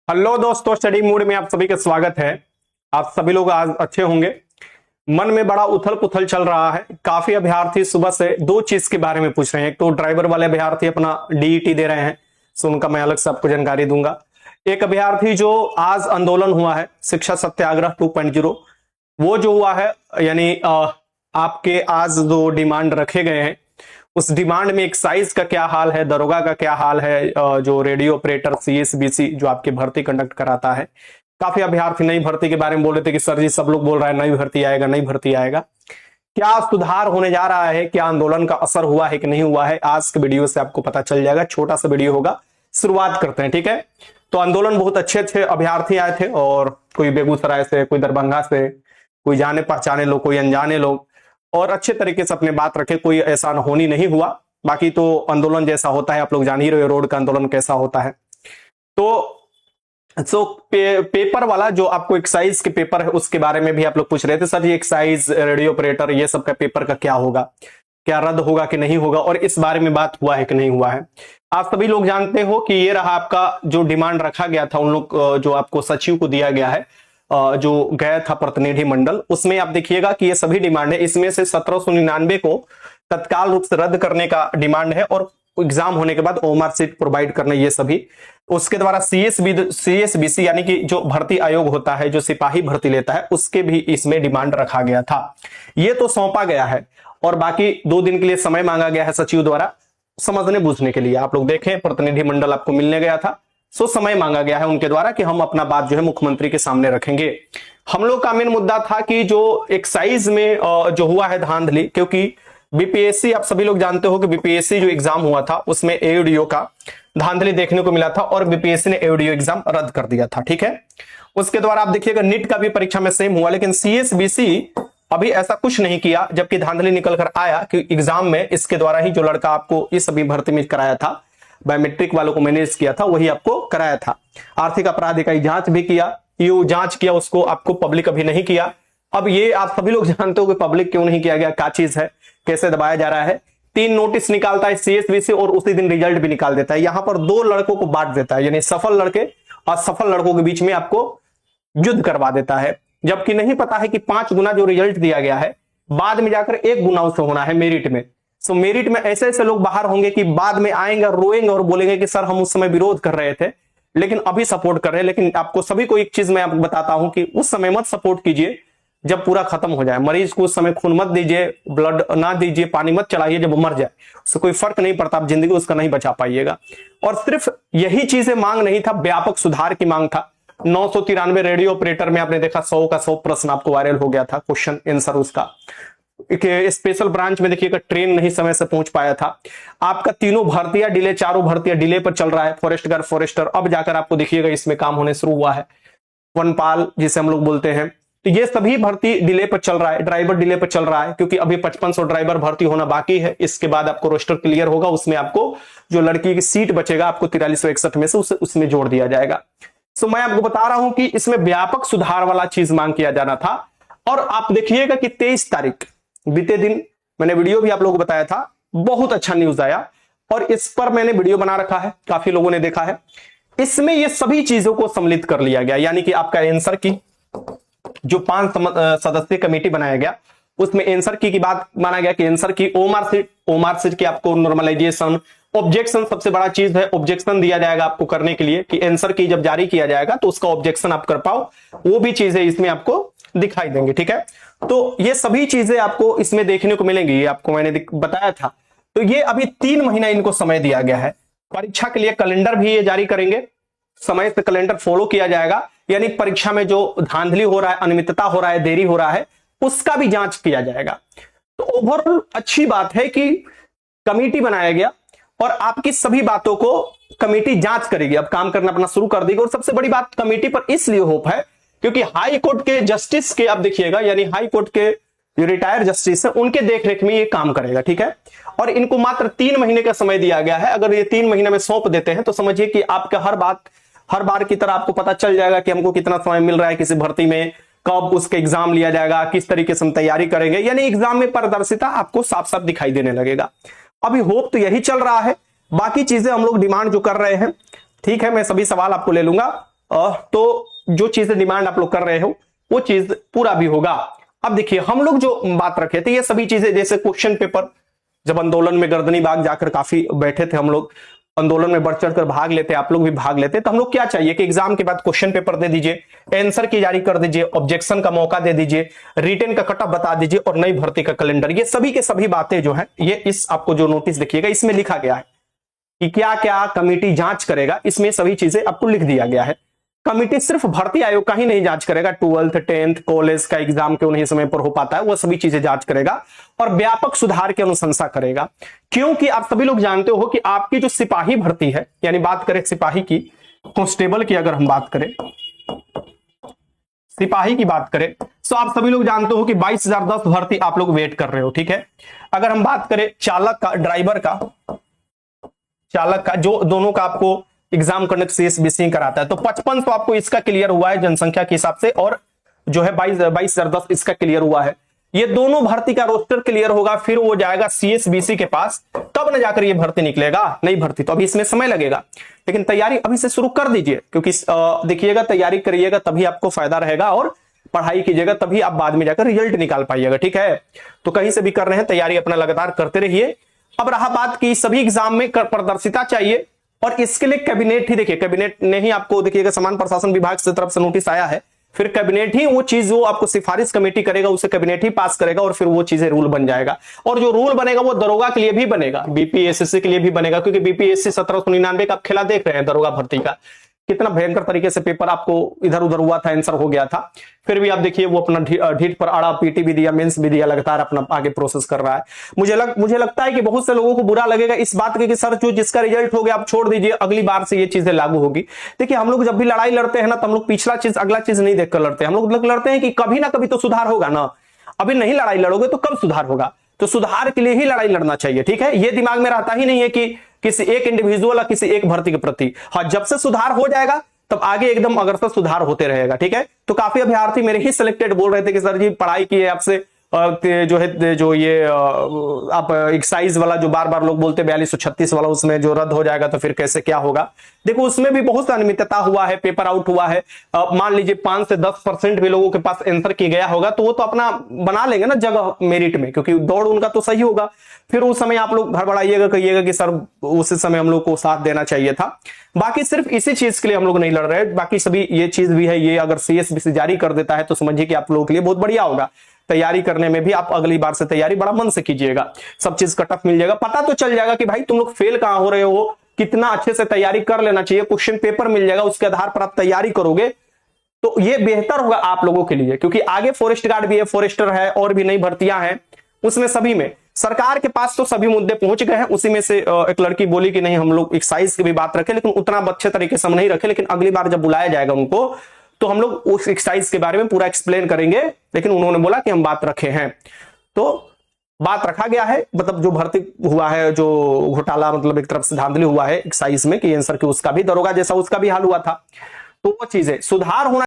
Hello दोस्तों, study mood में आप सभी का स्वागत है। आप सभी लोग आज अच्छे होंगे। मन में बड़ा उथल पुथल चल रहा है। काफी अभ्यर्थी सुबह से दो चीज के बारे में पूछ रहे हैं। एक तो ड्राइवर वाले अभ्यर्थी अपना डीईटी दे रहे हैं, सो उनका मैं अलग से आपको जानकारी दूंगा। एक अभ्यर्थी जो आज आंदोलन हुआ है शिक्षा सत्याग्रह 2.0, वो जो हुआ है यानी आपके आज जो डिमांड रखे गए हैं उस डिमांड में एक्साइज का क्या हाल है, दरोगा का क्या हाल है, जो रेडियो ऑपरेटर सीएसबीसी जो आपकी भर्ती कंडक्ट कराता है। काफी अभ्यर्थी नई भर्ती के बारे में बोल रहे थे कि सर जी सब लोग बोल रहा है नई भर्ती आएगा, नई भर्ती आएगा। क्या सुधार होने जा रहा है, क्या आंदोलन का असर हुआ है कि नहीं हुआ है, आज के वीडियो से आपको पता चल जाएगा। छोटा सा वीडियो होगा, शुरुआत करते हैं, ठीक है। तो आंदोलन बहुत अच्छे अच्छे अभ्यर्थी आए थे, और कोई बेगूसराय से, कोई दरभंगा से, कोई जाने पहचाने लोग, कोई अनजाने लोग, और अच्छे तरीके से अपने बात रखे। कोई ऐसा अनहोनी नहीं हुआ। बाकी तो आंदोलन जैसा होता है, आप लोग जान ही रहे हो रोड का आंदोलन कैसा होता है। तो पेपर वाला जो आपको एक्साइज के पेपर है उसके बारे में भी आप लोग पूछ रहे थे, सर ये एक्साइज, रेडियो ऑपरेटर, ये सब का पेपर का क्या होगा, क्या रद्द होगा कि नहीं होगा, और इस बारे में बात हुआ है कि नहीं हुआ है। आप सभी लोग जानते हो कि ये रहा आपका जो डिमांड रखा गया था, उन लोग जो आपको सचिव को दिया गया है, जो गया था प्रतिनिधि मंडल, उसमें आप देखिएगा कि ये सभी डिमांड है। इसमें से 1799 को तत्काल रूप से रद्द करने का डिमांड है, और एग्जाम होने के बाद ओमआर सीट प्रोवाइड करना, ये सभी। उसके द्वारा सीएसबीसी यानी कि जो भर्ती आयोग होता है, जो सिपाही भर्ती लेता है, उसके भी इसमें डिमांड रखा गया था। ये तो सौंपा गया है, और बाकी 2 दिन के लिए समय मांगा गया है सचिव द्वारा समझने बूझने के लिए। आप लोग देखें, प्रतिनिधि मंडल आपको मिलने गया था, सो समय मांगा गया है उनके द्वारा कि हम अपना बात जो है मुख्यमंत्री के सामने रखेंगे। हम लोग का मेन मुद्दा था कि जो एक्साइज में जो हुआ है धांधली, क्योंकि बीपीएससी, आप सभी लोग जानते हो कि बीपीएससी जो एग्जाम हुआ था उसमें एओडीओ का धांधली देखने को मिला था, और बीपीएससी ने एओडीओ एग्जाम रद्द कर दिया था, ठीक है। उसके द्वारा आप देखिएगा नीट का भी परीक्षा में सेम हुआ, लेकिन सीएसबीसी अभी ऐसा कुछ नहीं किया, जबकि धांधली निकल कर आया कि एग्जाम में इसके द्वारा ही जो लड़का आपको इस सभी भर्ती में कराया था, बायोमेट्रिक वालों को मैनेज किया था, वही आपको कराया था। आर्थिक अपराध इकाई जांच भी किया, यू जांच किया, उसको आपको पब्लिक अभी नहीं किया। अब ये आप सभी लोग जानते हो कि पब्लिक क्यों नहीं किया गया, क्या चीज है, कैसे दबाया जा रहा है। 3 नोटिस निकालता है सीएसबीसी, और उसी दिन रिजल्ट भी निकाल देता है। यहां पर 2 लड़कों को बांट देता है, यानी सफल लड़के और असफल लड़कों के बीच में आपको युद्ध करवा देता है, जबकि नहीं पता है कि 5 गुना जो रिजल्ट दिया गया है बाद में जाकर 1 गुना उसे होना है मेरिट में। सो मेरिट में ऐसे ऐसे लोग बाहर होंगे कि बाद में आएंगे और रोएंगे और बोलेंगे कि सर हम उस समय विरोध कर रहे थे लेकिन अभी सपोर्ट कर रहे हैं। लेकिन आपको सभी को एक चीज मैं आपको बताता हूं कि उस समय मत सपोर्ट कीजिए जब पूरा खत्म हो जाए। मरीज को उस समय खून मत दीजिए, ब्लड ना दीजिए, पानी मत चलाइए जब वो मर जाए, उससे कोई फर्क नहीं पड़ता, आप जिंदगी उसका नहीं बचा पाइएगा। और सिर्फ यही चीजें मांग नहीं था, व्यापक सुधार की मांग था। 993 रेडियो ऑपरेटर में आपने देखा 100 का 100 प्रश्न आपको वायरल हो गया था, क्वेश्चन आंसर उसका। स्पेशल ब्रांच में देखिएगा ट्रेन नहीं समय से पहुंच पाया था। आपका तीनों भर्तियां डिले, चारों भर्तियां डिले पर चल रहा है। फॉरेस्ट गार्ड, फॉरेस्टर, अब जाकर आपको देखिएगा इसमें काम होने शुरू हुआ है। वनपाल जिसे हम लोग बोलते हैं, तो ये सभी भर्ती डिले पर चल रहा है। ड्राइवर डिले पर चल रहा है, क्योंकि अभी 5500 ड्राइवर भर्ती होना बाकी है। इसके बाद आपको रोस्टर क्लियर होगा, उसमें आपको जो लड़की की सीट बचेगा आपको 4361 में से उसमें जोड़ दिया जाएगा। सो मैं आपको बता रहा हूं कि इसमें व्यापक सुधार वाला चीज मांग किया जाना था। और आप देखिएगा कि 23 तारीख बीते दिन मैंने वीडियो भी आप लोगों को बताया था, बहुत अच्छा न्यूज आया, और इस पर मैंने वीडियो बना रखा है, काफी लोगों ने देखा है। इसमें ये सभी चीजों को सम्मिलित कर लिया गया, यानी कि आपका आंसर की जो 5 सदस्यीय कमेटी बनाया गया, उसमें आंसर की बात माना गया कि आंसर की ओमार सीट की आपको नॉर्मलाइजेशन, ऑब्जेक्शन सबसे बड़ा चीज है, ऑब्जेक्शन दिया जाएगा आपको करने के लिए कि आंसर की जब जारी किया जाएगा तो उसका ऑब्जेक्शन आप कर पाओ, वो भी चीजें इसमें आपको दिखाई देंगे, ठीक है। तो ये सभी चीजें आपको इसमें देखने को मिलेंगी, ये आपको मैंने बताया था। तो ये अभी 3 महीना इनको समय दिया गया है। परीक्षा के लिए कैलेंडर भी ये जारी करेंगे, समय से कैलेंडर फॉलो किया जाएगा, यानी परीक्षा में जो धांधली हो रहा है, अनियमितता हो रहा है, देरी हो रहा है, उसका भी जांच किया जाएगा। तो ओवरऑल अच्छी बात है कि कमेटी बनाया गया, और आपकी सभी बातों को कमेटी जांच करेगी, अब काम करना अपना शुरू कर देगी। और सबसे बड़ी बात कमेटी पर इसलिए होप है क्योंकि हाई कोर्ट के जस्टिस के, आप देखिएगा, यानी हाई कोर्ट के जो रिटायर्ड जस्टिस है उनके देखरेख में ये काम करेगा, ठीक है। और इनको मात्र 3 महीने का समय दिया गया है। अगर ये 3 महीने में सौंप देते हैं तो समझिए कि आपका हर बार की तरह आपको पता चल जाएगा कि हमको कितना समय मिल रहा है किसी भर्ती में, कब उसका एग्जाम लिया जाएगा, किस तरीके से हम तैयारी करेंगे, यानी एग्जाम में पारदर्शिता आपको साफ साफ दिखाई देने लगेगा। अभी होप तो यही चल रहा है, बाकी चीजें हम लोग डिमांड जो कर रहे हैं, ठीक है, मैं सभी सवाल आपको ले लूंगा। तो जो चीजें डिमांड आप लोग कर रहे हो वो चीज पूरा भी होगा। अब देखिए हम लोग जो बात रखे थे ये सभी चीजें, जैसे क्वेश्चन पेपर, जब आंदोलन में गर्दनी बाग जाकर काफी बैठे थे हम लोग, आंदोलन में बढ़ चढ़कर भाग लेते, आप लोग भी भाग लेते, तो हम लोग क्या चाहिए कि एग्जाम के बाद क्वेश्चन पेपर दे दीजिए, आंसर की जारी कर दीजिए, ऑब्जेक्शन का मौका दे दीजिए, रिटन का कटअप बता दीजिए और नई भर्ती का कैलेंडर। ये सभी के सभी बातें जो है ये इस आपको जो नोटिस देखिएगा इसमें लिखा गया है कि क्या क्या कमेटी जांच करेगा, इसमें सभी चीजें आपको लिख दिया गया है। कमिटी सिर्फ भर्ती आयोग का ही नहीं जांच करेगा, 12th 10th कॉलेज का एग्जाम क्यों नहीं समय पर हो पाता है वो सभी चीजें जांच करेगा और व्यापक सुधार की अनुशंसा करेगा। क्योंकि आप सभी लोग जानते हो कि आपकी जो सिपाही भर्ती है, यानी बात करें सिपाही की, कांस्टेबल की अगर हम बात करें, सिपाही की बात करें, तो आप सभी लोग जानते हो कि 22,010 भर्ती आप लोग वेट कर रहे हो, ठीक है। अगर हम बात करें चालक का, ड्राइवर का, चालक का, जो दोनों का आपको एग्जाम करने सीएसबीसी कराता है, तो 55 तो आपको इसका क्लियर हुआ है जनसंख्या के हिसाब से, और जो है 22,010 इसका क्लियर हुआ है। ये दोनों भर्ती का रोस्टर क्लियर होगा, फिर वो जाएगा सीएसबीसी के पास, तब न जाकर ये भर्ती निकलेगा, नई भर्ती। तो अभी इसमें समय लगेगा, लेकिन तैयारी अभी से शुरू कर दीजिए, क्योंकि देखिएगा तैयारी करिएगा तभी आपको फायदा रहेगा, और पढ़ाई कीजिएगा तभी आप बाद में जाकर रिजल्ट निकाल पाइएगा, ठीक है। तो कहीं से भी कर रहे हैं तैयारी अपना लगातार करते रहिए। अब रहा बात की सभी एग्जाम में पारदर्शिता चाहिए, और इसके लिए कैबिनेट ही, देखिए कैबिनेट ने ही आपको, देखिएगा समान प्रशासन विभाग से तरफ से नोटिस आया है, फिर कैबिनेट ही वो चीज वो आपको सिफारिश कमेटी करेगा, उसे कैबिनेट ही पास करेगा और फिर वो चीजें रूल बन जाएगा। और जो रूल बनेगा वो दरोगा के लिए भी बनेगा, बीपीएससी के लिए भी बनेगा, क्योंकि बीपीएससी 1799 का आप खेला देख रहे हैं दरोगा भर्ती का, कितना भयंकर तरीके से पेपर आपको इधर उधर हुआ था, आंसर हो गया था, फिर भी आप देखिए वो अपना ढीठ पर आड़ा, पीटी भी दिया, मेंस भी दिया, लगातार अपना आगे प्रोसेस कर रहा है। मुझे लगता है कि बहुत से लोगों को बुरा लगेगा इस बात के कि सर जो जिसका रिजल्ट हो गया आप छोड़ दीजिए, अगली बार से ये चीजें लागू होगी। देखिए हम लोग जब भी लड़ाई लड़ते हैं ना, तो हम लोग पिछला चीज अगला चीज नहीं देखकर लड़ते, हम लोग लड़ते हैं कि कभी ना कभी तो सुधार होगा ना, अभी नहीं लड़ाई लड़ोगे तो कब सुधार होगा, तो सुधार के लिए ही लड़ाई लड़ना चाहिए, ठीक है। ये दिमाग में रहता ही नहीं है कि किसी एक इंडिविजुअल या किसी एक भर्ती के प्रति। हाँ, जब से सुधार हो जाएगा तब आगे एकदम अग्रसर सुधार होते रहेगा, ठीक है। तो काफी अभ्यर्थी मेरे ही सिलेक्टेड बोल रहे थे कि सर जी पढ़ाई किए आपसे जो है जो ये आप एक्साइज वाला जो बार बार लोग बोलते 4236 वाला, उसमें जो रद्द हो जाएगा तो फिर कैसे क्या होगा। देखो उसमें भी बहुत अनियमितता हुआ है, पेपर आउट हुआ है, मान लीजिए 5 से 10% भी लोगों के पास आंसर की गया होगा, तो वो तो अपना बना लेंगे ना जगह मेरिट में, क्योंकि दौड़ उनका तो सही होगा। फिर उस समय आप लोग घबराइएगा, कहिएगा कि सर उस समय हम लोग को साथ देना चाहिए था। बाकी सिर्फ इसी चीज के लिए हम लोग नहीं लड़ रहे, बाकी सभी ये चीज भी है, ये अगर सीएसबीसी जारी कर देता है तो समझिए कि आप लोगों के लिए बहुत बढ़िया होगा। तैयारी करने में भी आप अगली बार से तैयारी बड़ा मन से कीजिएगा, सब चीज कट ऑफ मिल जाएगा, पता तो चल जाएगा कि भाई तुम लोग फेल कहां हो रहे हो, कितना अच्छे से तैयारी कर लेना चाहिए, क्वेश्चन पेपर मिल जाएगा, उसके आधार पर आप तैयारी करोगे तो ये बेहतर होगा आप लोगों के लिए। क्योंकि आगे फॉरेस्ट गार्ड भी है, फॉरेस्टर है, और भी नई भर्तियां हैं, उसमें सभी में सरकार के पास तो सभी मुद्दे पहुंच गए हैं। उसी में से एक लड़की बोली कि नहीं हम लोग एक्साइज की भी बात रखें, लेकिन उतना अच्छे तरीके से हम नहीं रखे, लेकिन अगली बार जब बुलाया जाएगा उनको तो हम लोग उस एक्साइज के बारे में पूरा एक्सप्लेन करेंगे। लेकिन उन्होंने बोला कि हम बात रखे हैं, तो बात रखा गया है। मतलब जो भर्ती हुआ है, जो घोटाला, मतलब एक तरफ से धांधली हुआ है एक्साइज में कि आंसर की, उसका भी दरोगा जैसा उसका भी हाल हुआ था, तो वो चीजें सुधार होना